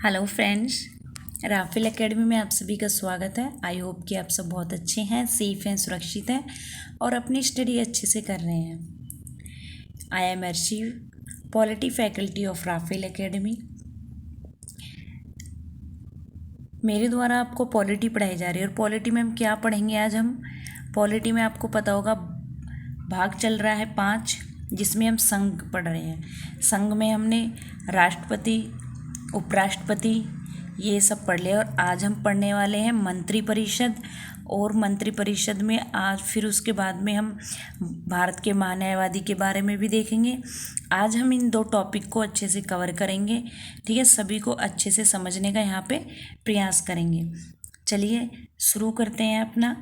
Hello friends, Rafale academy में आप सभी का स्वागत है। आई होप कि आप सब बहुत अच्छे हैं, सेफ हैं, सुरक्षित हैं और अपनी स्टडी अच्छे से कर रहे हैं। I am Arshi, polity faculty of Rafale Academy. मेरे द्वारा आपको पॉलिटी पढ़ाई जा रही है और पॉलिटी में हम क्या पढ़ेंगे आज हम पॉलिटी में आपको पता होगा भाग चल रहा है 5, जिसमें हम संघ पढ़ रहे हैं। संघ में हमने राष्ट्रपति, उपराष्ट्रपति ये सब पढ़ लिया और आज हम पढ़ने वाले हैं मंत्रिपरिषद। और मंत्रिपरिषद में आज फिर उसके बाद में हम भारत के महान्यायवादी के बारे में भी देखेंगे। आज हम इन 2 टॉपिक को अच्छे से कवर करेंगे, ठीक है। सभी को अच्छे से समझने का यहाँ पे प्रयास करेंगे। चलिए शुरू करते हैं अपना।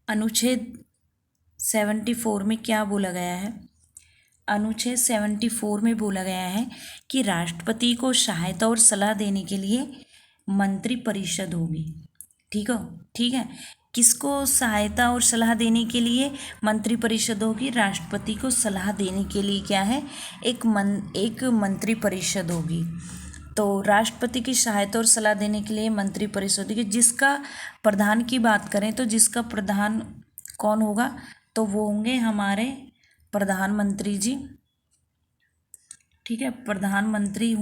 अनुच्छेद 74 में क्या बोला गया है? अनुच्छेद 74 में बोला गया है कि राष्ट्रपति को सहायता और सलाह देने के लिए मंत्रिपरिषद होगी। ठीक है। किसको सहायता और सलाह देने के लिए मंत्रिपरिषद होगी? राष्ट्रपति को सलाह देने के लिए क्या है, एक मंत्रिपरिषद होगी। तो राष्ट्रपति की सहायता और सलाह देने के लिए मंत्रिपरिषद होगी। जिसका प्रधान की बात करें तो जिसका प्रधान कौन होगा, तो वो होंगे हमारे प्रधानमंत्री जी, ठीक है। प्रधानमंत्री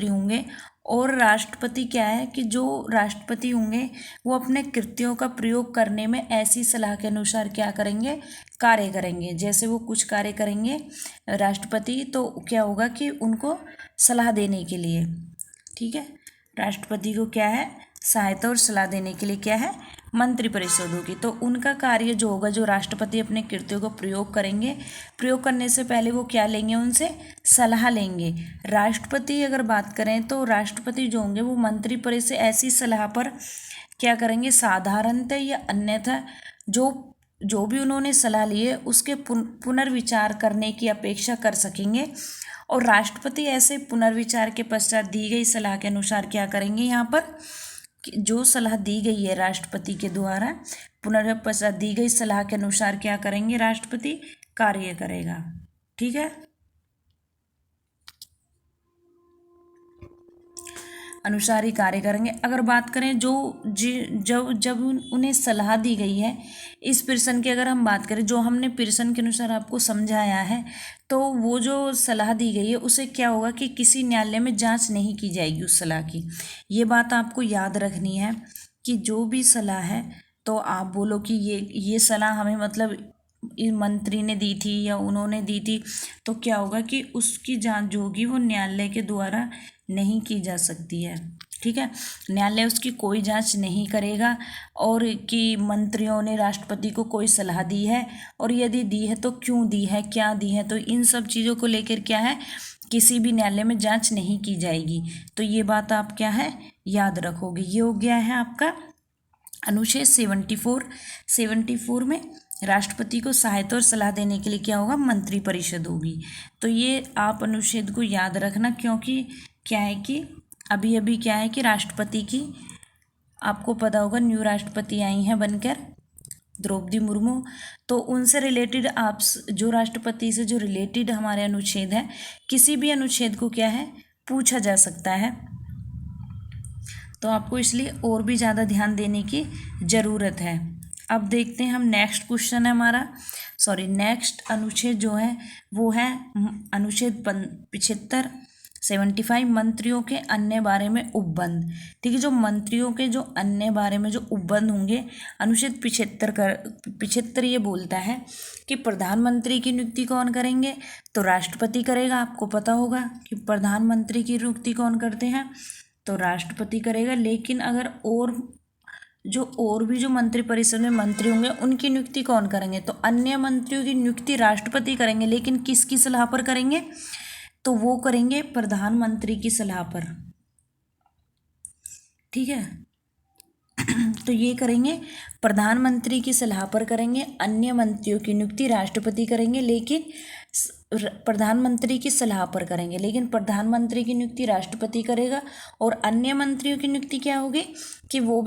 होंगे। और राष्ट्रपति क्या है कि जो राष्ट्रपति होंगे वो अपने कृत्यों का प्रयोग करने में ऐसी सलाह के अनुसार क्या करेंगे, कार्य करेंगे। जैसे वो कुछ कार्य करेंगे राष्ट्रपति, तो क्या होगा कि उनको सलाह देने के लिए, ठीक है, राष्ट्रपति को क्या है, सहायता और सलाह देने के लिए क्या है, मंत्रिपरिषद होगी। तो उनका कार्य जो होगा, जो राष्ट्रपति अपने कृत्यों को प्रयोग करेंगे, प्रयोग करने से पहले वो क्या लेंगे, उनसे सलाह लेंगे। राष्ट्रपति अगर बात करें तो राष्ट्रपति जो होंगे वो मंत्रिपरिषद ऐसी सलाह पर क्या करेंगे, साधारणतः या अन्यथा जो भी उन्होंने सलाह ली है उसके पुनर्विचार करने की अपेक्षा कर सकेंगे। और राष्ट्रपति ऐसे पुनर्विचार के पश्चात दी गई सलाह के अनुसार क्या करेंगे, यहाँ पर जो सलाह दी गई है राष्ट्रपति के द्वारा, पुनर्विचार दी गई सलाह के अनुसार क्या करेंगे, राष्ट्रपति कार्य करेगा। ठीक है, अनुसार ही कार्य करेंगे। अगर बात करें जब उन्हें सलाह दी गई है, इस पिर्सन की अगर हम बात करें, जो हमने पिर्सन के अनुसार आपको समझाया है, तो वो जो सलाह दी गई है उसे क्या होगा कि किसी न्यायालय में जांच नहीं की जाएगी उस सलाह की। ये बात आपको याद रखनी है कि जो भी सलाह है, तो आप बोलो कि ये सलाह हमें मतलब मंत्री ने दी थी या उन्होंने दी थी, तो क्या होगा कि उसकी जांच जो होगी वो न्यायालय के द्वारा नहीं की जा सकती है। ठीक है, न्यायालय उसकी कोई जांच नहीं करेगा। और कि मंत्रियों ने राष्ट्रपति को कोई सलाह दी है, और यदि दी है तो क्यों दी है, क्या दी है, तो इन सब चीज़ों को लेकर क्या है, किसी भी न्यायालय में जांच नहीं की जाएगी। तो ये बात आप क्या है, याद रखोगे। ये हो गया है आपका अनुच्छेद 74 में राष्ट्रपति को सहायता और सलाह देने के लिए क्या होगा, मंत्रिपरिषद होगी। तो ये आप अनुच्छेद को याद रखना, क्योंकि क्या है कि अभी क्या है कि राष्ट्रपति की आपको पता होगा न्यू राष्ट्रपति आई हैं बनकर, द्रौपदी मुर्मू। तो उनसे रिलेटेड आप जो राष्ट्रपति से जो रिलेटेड हमारे अनुच्छेद है, किसी भी अनुच्छेद को क्या है, पूछा जा सकता है। तो आपको इसलिए और भी ज़्यादा ध्यान देने की ज़रूरत है। अब देखते हैं हम नेक्स्ट क्वेश्चन है हमारा, नेक्स्ट अनुच्छेद जो है वो है अनुच्छेद 75 मंत्रियों के अन्य बारे में उपबंध। ठीक है, जो मंत्रियों के जो अन्य बारे में जो उपबंध होंगे, अनुच्छेद 75 ये बोलता है कि प्रधानमंत्री की नियुक्ति कौन करेंगे, तो राष्ट्रपति करेगा। आपको पता होगा कि प्रधानमंत्री की नियुक्ति कौन करते हैं, तो राष्ट्रपति करेगा। लेकिन अगर और भी जो मंत्रिपरिषद में मंत्री होंगे उनकी नियुक्ति कौन करेंगे, तो अन्य मंत्रियों की नियुक्ति राष्ट्रपति करेंगे। लेकिन किसकी सलाह पर करेंगे, तो वो करेंगे प्रधानमंत्री की सलाह पर। ठीक है, तो ये करेंगे प्रधानमंत्री की सलाह पर करेंगे। अन्य मंत्रियों की नियुक्ति राष्ट्रपति करेंगे, लेकिन प्रधानमंत्री की सलाह पर करेंगे। लेकिन प्रधानमंत्री की नियुक्ति राष्ट्रपति करेगा, और अन्य मंत्रियों की नियुक्ति क्या होगी कि वो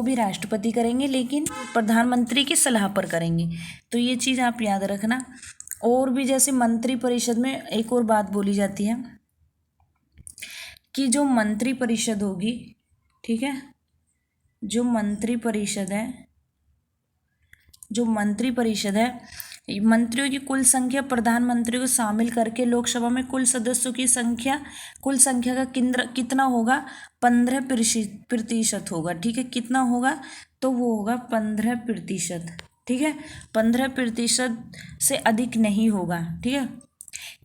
भी राष्ट्रपति करेंगे, लेकिन प्रधानमंत्री की सलाह पर करेंगे। तो ये चीज़ आप याद रखना। और भी जैसे मंत्री परिषद में एक और बात बोली जाती है कि जो मंत्री परिषद होगी, ठीक है, जो मंत्री परिषद है, मंत्रियों की कुल संख्या प्रधानमंत्री को शामिल करके लोकसभा में कुल सदस्यों की संख्या, कुल संख्या का कितना होगा, 15% होगा। ठीक है, कितना होगा, तो वो होगा 15%। ठीक है, 15% से अधिक नहीं होगा। ठीक है,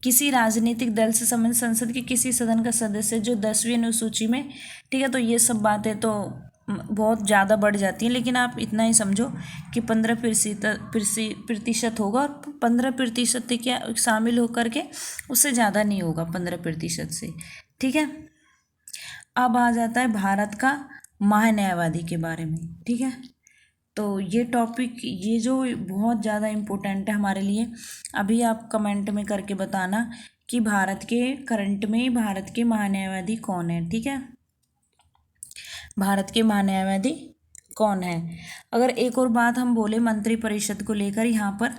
किसी राजनीतिक दल से संबंधित संसद के किसी सदन का सदस्य जो 10वीं अनुसूची में, ठीक है, तो ये सब बातें तो बहुत ज़्यादा बढ़ जाती हैं, लेकिन आप इतना ही समझो कि 15% होगा, और 15% क्या शामिल होकर के उससे ज़्यादा नहीं होगा 15% से। ठीक है, अब आ जाता है भारत का महान्यायवादी के बारे में। ठीक है, तो ये टॉपिक, ये जो बहुत ज़्यादा इम्पोर्टेंट है हमारे लिए। अभी आप कमेंट में करके बताना कि भारत के करंट में भारत के महान्यायवादी कौन है। ठीक है, भारत के महान्यायवादी कौन है। अगर एक और बात हम बोले मंत्रिपरिषद को लेकर यहाँ पर,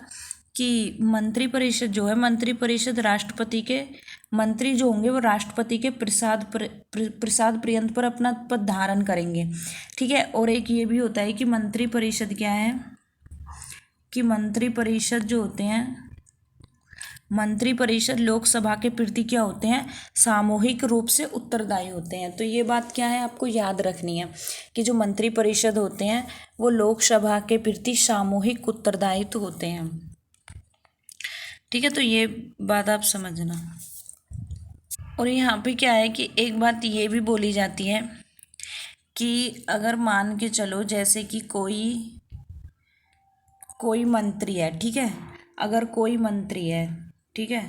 कि मंत्रिपरिषद जो है, मंत्रिपरिषद राष्ट्रपति के, मंत्री जो होंगे वो राष्ट्रपति के प्रसाद पर्यंत पर अपना पद धारण करेंगे। ठीक है, और एक ये भी होता है कि मंत्रिपरिषद क्या है, कि मंत्रिपरिषद जो होते हैं, मंत्रिपरिषद लोकसभा के प्रति क्या होते हैं, सामूहिक रूप से उत्तरदायी होते हैं। तो ये बात क्या है, आपको याद रखनी है कि जो मंत्रिपरिषद होते हैं वो लोकसभा के प्रति सामूहिक उत्तरदायित्व होते हैं। ठीक है, तो ये बात आप समझना। और यहाँ पे क्या है कि एक बात ये भी बोली जाती है कि अगर मान के चलो जैसे कि कोई मंत्री है, ठीक है, अगर कोई मंत्री है, ठीक है,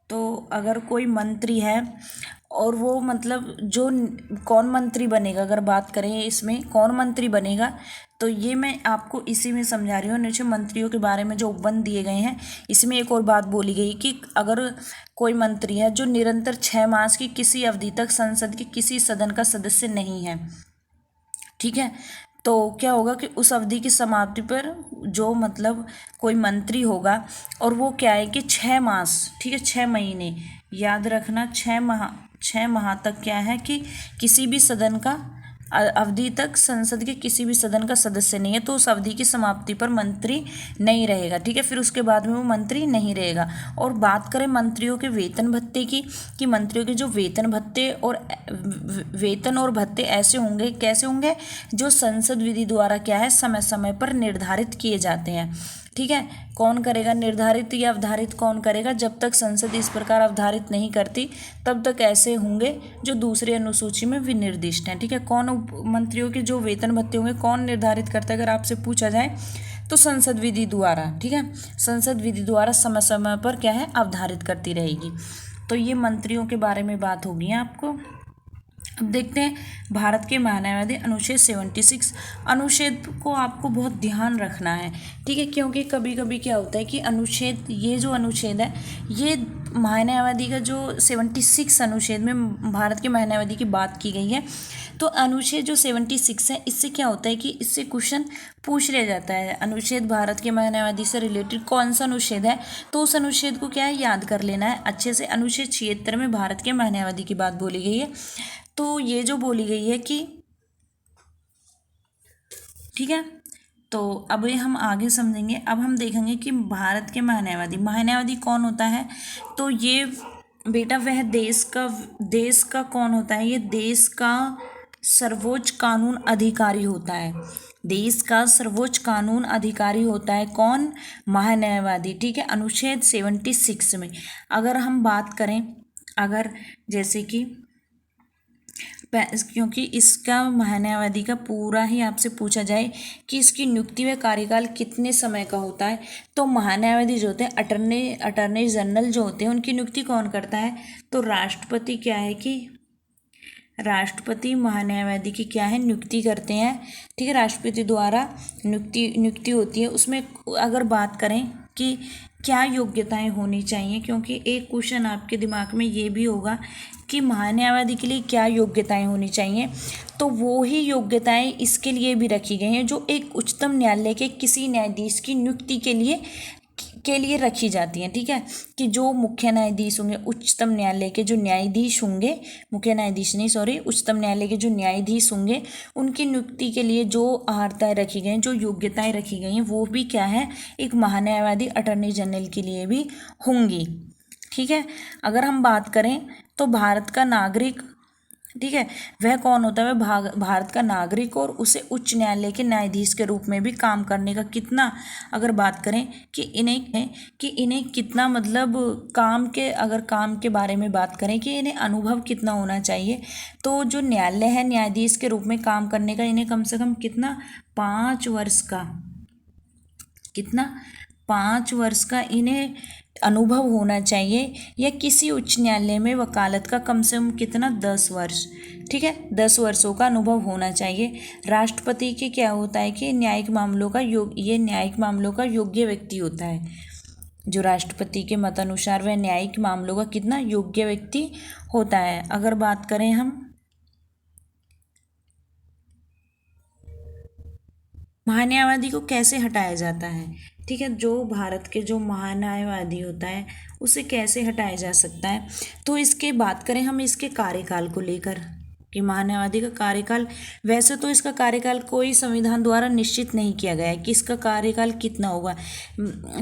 तो अगर कोई मंत्री है और वो मतलब जो कौन मंत्री बनेगा, अगर बात करें इसमें कौन मंत्री बनेगा, तो ये मैं आपको इसी में समझा रही हूँ। नीचे मंत्रियों के बारे में जो उपबंध दिए गए हैं, इसमें एक और बात बोली गई कि अगर कोई मंत्री है जो निरंतर 6 मास की किसी अवधि तक संसद के किसी सदन का सदस्य नहीं है, ठीक है, तो क्या होगा कि उस अवधि की समाप्ति पर जो मतलब कोई मंत्री होगा और वो क्या है कि 6 मास, ठीक है, 6 महीने, याद रखना 6 माह तक क्या है कि किसी भी सदन का अवधि तक संसद के किसी भी सदन का सदस्य नहीं है, तो उस अवधि की समाप्ति पर मंत्री नहीं रहेगा। ठीक है, फिर उसके बाद में वो मंत्री नहीं रहेगा। और बात करें मंत्रियों के वेतन भत्ते की, कि मंत्रियों के जो वेतन और भत्ते ऐसे होंगे, कैसे होंगे, जो संसद विधि द्वारा क्या है समय समय पर निर्धारित किए जाते हैं। ठीक है, कौन करेगा निर्धारित या अवधारित, कौन करेगा, जब तक संसद इस प्रकार अवधारित नहीं करती तब तक ऐसे होंगे जो दूसरी अनुसूची में विनिर्दिष्ट हैं। ठीक है, कौन मंत्रियों के जो वेतन भत्ते होंगे कौन निर्धारित करता है, अगर आपसे पूछा जाए तो संसद विधि द्वारा। ठीक है, संसद विधि द्वारा समय समय पर क्या है अवधारित करती रहेगी। तो ये मंत्रियों के बारे में बात होगी आपको। अब देखते हैं भारत के महान्यायवादी अनुच्छेद 76। अनुच्छेद को आपको बहुत ध्यान रखना है, ठीक है, क्योंकि कभी कभी क्या होता है कि अनुच्छेद, ये जो अनुच्छेद है, ये महान्यायवादी का जो 76 अनुच्छेद में भारत के महान्यायवादी की बात की गई है, तो अनुच्छेद जो 76 है, इससे क्या होता है कि इससे क्वेश्चन पूछ लिया जाता है, अनुच्छेद भारत के महान्यायवादी से रिलेटेड कौन सा अनुच्छेद है, तो उस अनुच्छेद को क्या है याद कर लेना है अच्छे से। अनुच्छेद 76 में भारत के महान्यायवादी की बात बोली गई है। तो ये जो बोली गई है कि, ठीक है, तो अब हम आगे समझेंगे। अब हम देखेंगे कि भारत के महान्यायवादी कौन होता है। तो ये बेटा वह देश का कौन होता है, ये देश का सर्वोच्च कानून अधिकारी होता है। देश का सर्वोच्च कानून अधिकारी होता है कौन, महान्यायवादी। ठीक है, अनुच्छेद 76 में अगर हम बात करें, अगर जैसे कि क्योंकि इसका महान्यायवादी का पूरा ही आपसे पूछा जाए कि इसकी नियुक्ति व कार्यकाल कितने समय का होता है, तो महान्यायवादी जो होते हैं, अटर्नी जनरल जो होते हैं, उनकी नियुक्ति कौन करता है, तो राष्ट्रपति क्या है कि राष्ट्रपति महान्यायवादी की क्या है नियुक्ति करते हैं। ठीक है, राष्ट्रपति द्वारा नियुक्ति होती है। उसमें अगर बात करें कि क्या योग्यताएं होनी चाहिए, क्योंकि एक क्वेश्चन आपके दिमाग में ये भी होगा कि महान्यायवादी के लिए क्या योग्यताएं होनी चाहिए, तो वो ही योग्यताएं इसके लिए भी रखी गई हैं जो एक उच्चतम न्यायालय के किसी न्यायाधीश की नियुक्ति के लिए के लिए रखी जाती हैं। ठीक है, कि जो मुख्य न्यायाधीश होंगे, उच्चतम न्यायालय के जो न्यायाधीश होंगे, मुख्य न्यायाधीश नहीं सॉरी, उच्चतम न्यायालय के जो न्यायाधीश होंगे, उनकी नियुक्ति के लिए जो अर्हताएं रखी गई हैं, जो योग्यताएं रखी गई हैं, वो भी क्या है, एक महान्यायवादी अटॉर्नी जनरल के लिए भी होंगी। ठीक है, अगर हम बात करें तो भारत का नागरिक, ठीक है, वह कौन होता है, वह भारत का नागरिक और उसे उच्च न्यायालय के न्यायाधीश के रूप में भी काम करने का कितना, अगर बात करें कि इन्हें कितना मतलब काम के, अगर काम के बारे में बात करें कि इन्हें अनुभव कितना होना चाहिए, तो जो न्यायालय है न्यायाधीश के रूप में काम करने का, इन्हें कम से कम कितना, 5 वर्ष का, कितना, 5 वर्ष का इन्हें अनुभव होना चाहिए, या किसी उच्च न्यायालय में वकालत का कम से कम कितना, 10 वर्ष। ठीक है, 10 वर्षों का अनुभव होना चाहिए। राष्ट्रपति के क्या होता है कि न्यायिक मामलों का न्यायिक मामलों का योग्य व्यक्ति होता है। जो राष्ट्रपति के मतानुसार वह न्यायिक मामलों का कितना योग्य व्यक्ति होता है। अगर बात करें हम महान्यायवादी को कैसे हटाया जाता है, ठीक है, जो भारत के जो महान्यायवादी होता है उसे कैसे हटाया जा सकता है, तो इसके बात करें हम इसके कार्यकाल को लेकर कि महान्यायवादी का कार्यकाल, वैसे तो इसका कार्यकाल कोई संविधान द्वारा निश्चित नहीं किया गया है कि इसका कार्यकाल कितना होगा।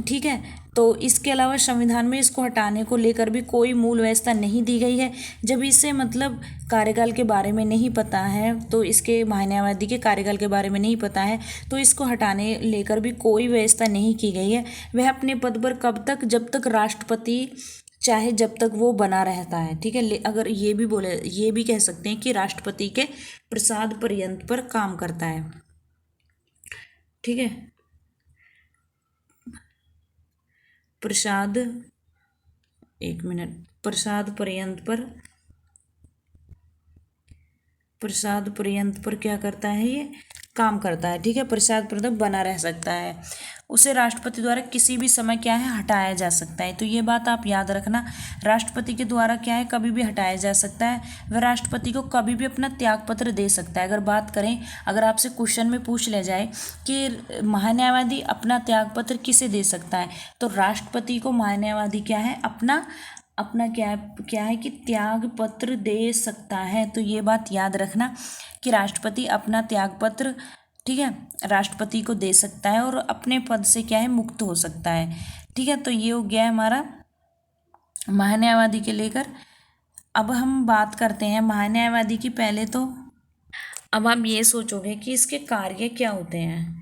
ठीक है, तो इसके अलावा संविधान में इसको हटाने को लेकर भी कोई मूल व्यवस्था नहीं दी गई है। जब इसे मतलब कार्यकाल के बारे में नहीं पता है, तो इसके महान्यायवादी के कार्यकाल के बारे में नहीं पता है, तो इसको हटाने लेकर भी कोई व्यवस्था नहीं की गई है। वह अपने पद पर कब तक, जब तक राष्ट्रपति चाहे, जब तक वो बना रहता है। ठीक है, अगर ये भी कह सकते हैं कि राष्ट्रपति के प्रसाद पर्यंत पर काम करता है। ठीक है, प्रसाद, एक मिनट, प्रसाद पर्यंत पर क्या करता है, ये काम करता है। ठीक है, प्रसाद पर्यंत बना रह सकता है, उसे राष्ट्रपति द्वारा किसी भी समय क्या है, हटाया जा सकता है। तो ये बात आप याद रखना, राष्ट्रपति के द्वारा क्या है, कभी भी हटाया जा सकता है। वह राष्ट्रपति को कभी भी अपना त्यागपत्र दे सकता है। अगर बात करें, अगर आपसे क्वेश्चन में पूछ लिया जाए कि महान्यायवादी अपना त्यागपत्र किसे दे सकता है, तो राष्ट्रपति को महान्यायवादी क्या है, अपना क्या है कि त्याग पत्र दे सकता है। तो ये बात याद रखना कि राष्ट्रपति अपना त्याग पत्र, ठीक है, राष्ट्रपति को दे सकता है और अपने पद से क्या है, मुक्त हो सकता है। ठीक है, तो ये हो गया हमारा महान्यायवादी के लेकर। अब हम बात करते हैं महान्यायवादी की। पहले तो अब आप ये सोचोगे कि इसके कार्य क्या होते हैं।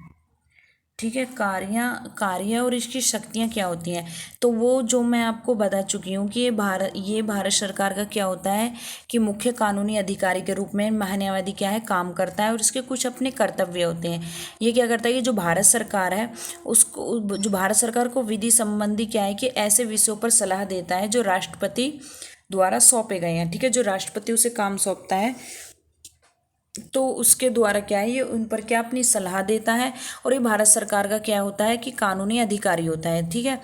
ठीक है, कार्य और इसकी शक्तियाँ क्या होती हैं, तो वो जो मैं आपको बता चुकी हूँ कि ये भारत सरकार का क्या होता है कि मुख्य कानूनी अधिकारी के रूप में महान्यायवादी क्या है, काम करता है और इसके कुछ अपने कर्तव्य होते हैं। ये क्या करता है कि जो भारत सरकार है उसको, जो भारत सरकार को विधि संबंधी क्या है कि ऐसे विषयों पर सलाह देता है जो राष्ट्रपति द्वारा सौंपे गए हैं। ठीक है, जो राष्ट्रपति उसे काम सौंपता है तो उसके द्वारा क्या है, ये उन पर क्या अपनी सलाह देता है, और ये भारत सरकार का क्या होता है कि कानूनी अधिकारी होता है। ठीक है,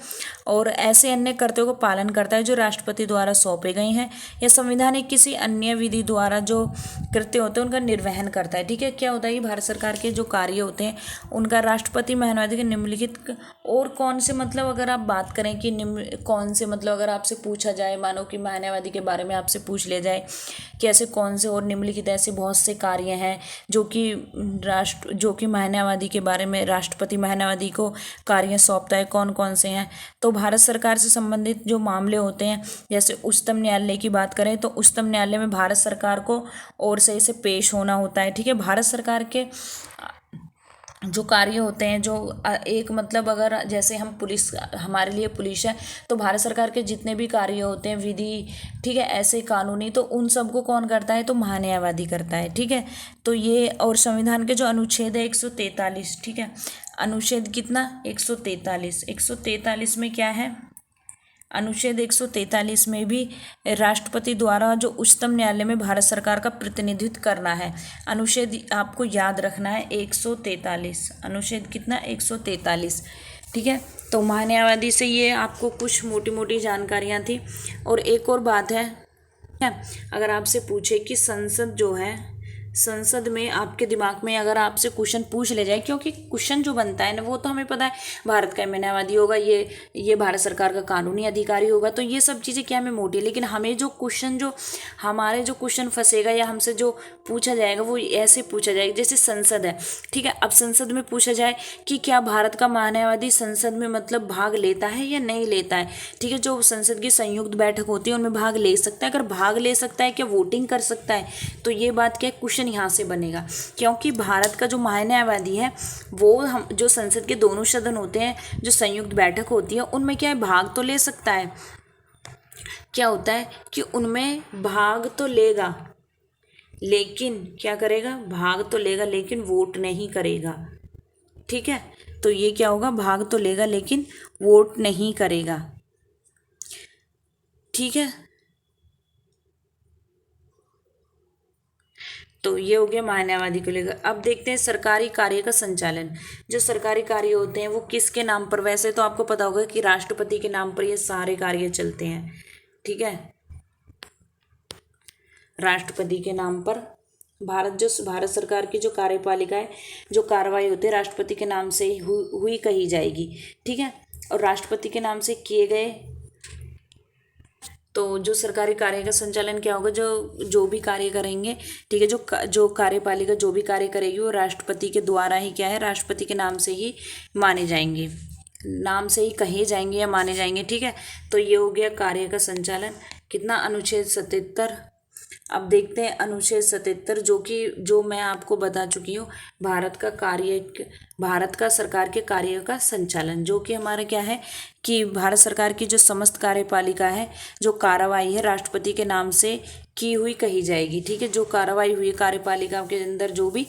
और ऐसे अन्य कर्तव्यों को पालन करता है जो राष्ट्रपति द्वारा सौंपे गए हैं या संवैधानिक किसी अन्य विधि द्वारा जो कृत्य होते हैं उनका निर्वहन करता है। ठीक है, क्या होता है कि भारत सरकार के जो कार्य होते हैं उनका राष्ट्रपति महान्यायवादी के निम्नलिखित और कौन से, मतलब अगर आप बात करें कि कौन से, मतलब अगर आपसे पूछा जाए, मानो कि महान्यायवादी के बारे में आपसे पूछ लिया जाए कि ऐसे कौन से और निम्नलिखित ऐसे बहुत से कार्य हैं जो कि महान्यायवादी के बारे में राष्ट्रपति महान्यायवादी को कार्य सौंपता है, कौन कौन से हैं, तो भारत सरकार से संबंधित जो मामले होते हैं, जैसे उच्चतम न्यायालय की बात करें तो उच्चतम न्यायालय में भारत सरकार को और से इसे पेश होना होता है। ठीक है, भारत सरकार के जो कार्य होते हैं, जो एक मतलब अगर जैसे हम पुलिस, हमारे लिए पुलिस है, तो भारत सरकार के जितने भी कार्य होते हैं विधि, ठीक है, ऐसे कानूनी, तो उन सबको कौन करता है, तो महान्यायवादी करता है। ठीक है, तो ये, और संविधान के जो अनुच्छेद है 143, ठीक है, अनुच्छेद कितना, 143 में क्या है, अनुच्छेद 143 में भी राष्ट्रपति द्वारा जो उच्चतम न्यायालय में भारत सरकार का प्रतिनिधित्व करना है, अनुच्छेद आपको याद रखना है 143, अनुच्छेद कितना, 143। ठीक है, तो महान्यायवादी से ये आपको कुछ मोटी मोटी जानकारियाँ थी। और एक और बात है, अगर आपसे पूछे कि संसद जो है, संसद में आपके दिमाग में अगर आपसे क्वेश्चन पूछ ले जाए, क्योंकि क्वेश्चन जो बनता है ना वो तो हमें पता है, भारत का न्यायवादी होगा, ये भारत सरकार का कानूनी अधिकारी होगा, तो ये सब चीज़ें क्या हमें मोटी है, लेकिन हमें जो क्वेश्चन जो हमारे जो क्वेश्चन फंसेगा या हमसे जो पूछा जाएगा वो ऐसे पूछा जाएगा। जैसे संसद है, ठीक है, अब संसद में पूछा जाए कि क्या भारत का महान्यायवादी संसद में मतलब भाग लेता है या नहीं लेता है, ठीक है, जो संसद की संयुक्त बैठक होती है उनमें भाग ले सकता है, अगर भाग ले सकता है क्या वोटिंग कर सकता है, तो ये बात क्या क्वेश्चन यहाँ से बनेगा। क्योंकि भारत का जो महान्यायवादी है वो हम जो संसद के दोनों सदन होते हैं, जो संयुक्त बैठक होती है उनमें क्या है भाग तो ले सकता है, क्या होता है कि उनमें भाग तो लेगा, लेकिन क्या करेगा, भाग तो लेगा लेकिन वोट नहीं करेगा, ठीक है, तो ये क्या होगा, भाग तो लेगा लेकिन वोट नहीं करेगा, ठीक है। तो ये हो गया महान्यायवादी को लेकर। अब देखते हैं सरकारी कार्य का संचालन। जो सरकारी कार्य होते हैं वो किसके नाम पर, वैसे तो आपको पता होगा कि राष्ट्रपति के नाम पर ये सारे कार्य चलते हैं, ठीक है, राष्ट्रपति के नाम पर भारत सरकार की जो कार्यपालिका है, जो कार्रवाई होती है राष्ट्रपति के नाम से ही हुई कही जाएगी, ठीक है, और राष्ट्रपति के नाम से किए गए। तो जो सरकारी कार्य का संचालन क्या होगा, जो भी कार्य करेंगे, ठीक है, जो कार्यपालिका जो भी कार्य करेगी वो राष्ट्रपति के द्वारा ही क्या है, राष्ट्रपति के नाम से ही माने जाएंगे, नाम से ही कहे जाएंगे या माने जाएंगे, ठीक है। तो ये हो गया कार्य का संचालन। कितना, अनुच्छेद 77। अब देखते हैं अनुच्छेद 77, जो मैं आपको बता चुकी हूँ, भारत का सरकार के कार्य का संचालन, जो कि हमारा क्या है कि भारत सरकार की जो समस्त कार्यपालिका है, जो कार्रवाई है राष्ट्रपति के नाम से की हुई कही जाएगी, ठीक है, जो कार्रवाई हुई कार्यपालिका के अंदर जो भी,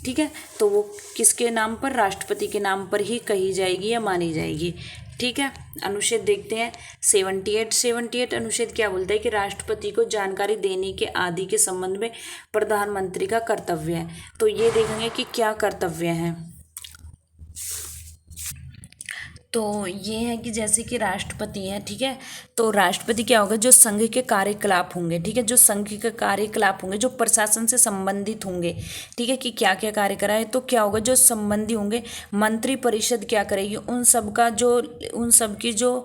ठीक है, तो वो किसके नाम पर, राष्ट्रपति के नाम पर ही कही जाएगी या मानी जाएगी, ठीक है। अनुच्छेद देखते हैं 78 अनुच्छेद क्या बोलता है कि राष्ट्रपति को जानकारी देने के आदि के संबंध में प्रधानमंत्री का कर्तव्य है। तो ये देखेंगे कि क्या कर्तव्य है। तो ये है कि जैसे कि राष्ट्रपति है, ठीक है, तो राष्ट्रपति क्या होगा, जो संघ के कार्यकलाप होंगे, ठीक है, जो संघ के कार्यकलाप होंगे जो प्रशासन से संबंधित होंगे, ठीक है, कि क्या क्या कार्य कराए, तो क्या होगा, जो संबंधी होंगे मंत्रिपरिषद क्या करेगी, उन सब की जो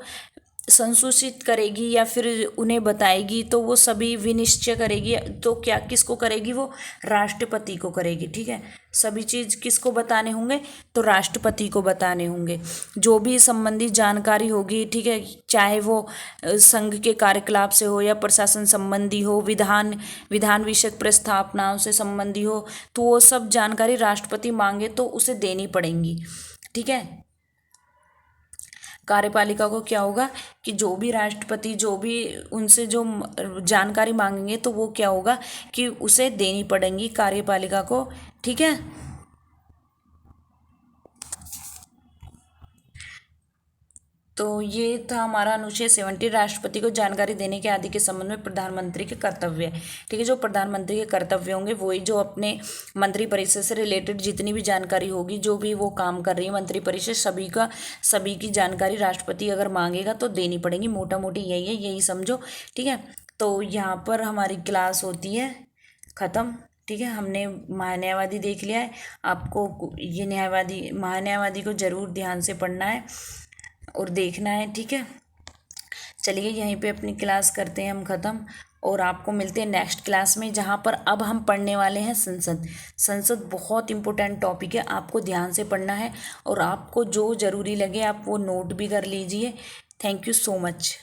संसूचित करेगी या फिर उन्हें बताएगी, तो वो सभी विनिश्चय करेगी, तो क्या किसको करेगी, वो राष्ट्रपति को करेगी, ठीक है, सभी चीज़ किसको बताने होंगे, तो राष्ट्रपति को बताने होंगे, जो भी संबंधी जानकारी होगी, ठीक है, चाहे वो संघ के कार्यकलाप से हो या प्रशासन संबंधी हो, विधान विषयक प्रस्तावनाओं से संबंधी हो, तो वो सब जानकारी राष्ट्रपति मांगे तो उसे देनी पड़ेंगी, ठीक है। कार्यपालिका को क्या होगा कि जो भी राष्ट्रपति जो भी उनसे जो जानकारी मांगेंगे तो वो क्या होगा कि उसे देनी पड़ेंगी कार्यपालिका को, ठीक है। तो ये था हमारा अनुच्छेद 70, राष्ट्रपति को जानकारी देने के आदि के संबंध में प्रधानमंत्री के कर्तव्य, ठीक है, जो प्रधानमंत्री के कर्तव्य होंगे वही जो अपने मंत्रिपरिषद से रिलेटेड जितनी भी जानकारी होगी, जो भी वो काम कर रही है मंत्रिपरिषद, सभी की जानकारी राष्ट्रपति अगर मांगेगा तो देनी पड़ेगी, मोटा मोटी यही है, यही समझो, ठीक है। तो यहाँ पर हमारी क्लास होती है ख़त्म, ठीक है, हमने महान्यायवादी देख लिया है, आपको ये महान्यायवादी को ज़रूर ध्यान से पढ़ना है और देखना है, ठीक है। चलिए यहीं पे अपनी क्लास करते हैं हम ख़त्म, और आपको मिलते हैं नेक्स्ट क्लास में, जहाँ पर अब हम पढ़ने वाले हैं संसद बहुत इंपॉर्टेंट टॉपिक है, आपको ध्यान से पढ़ना है, और आपको जो ज़रूरी लगे आप वो नोट भी कर लीजिए। Thank you so much.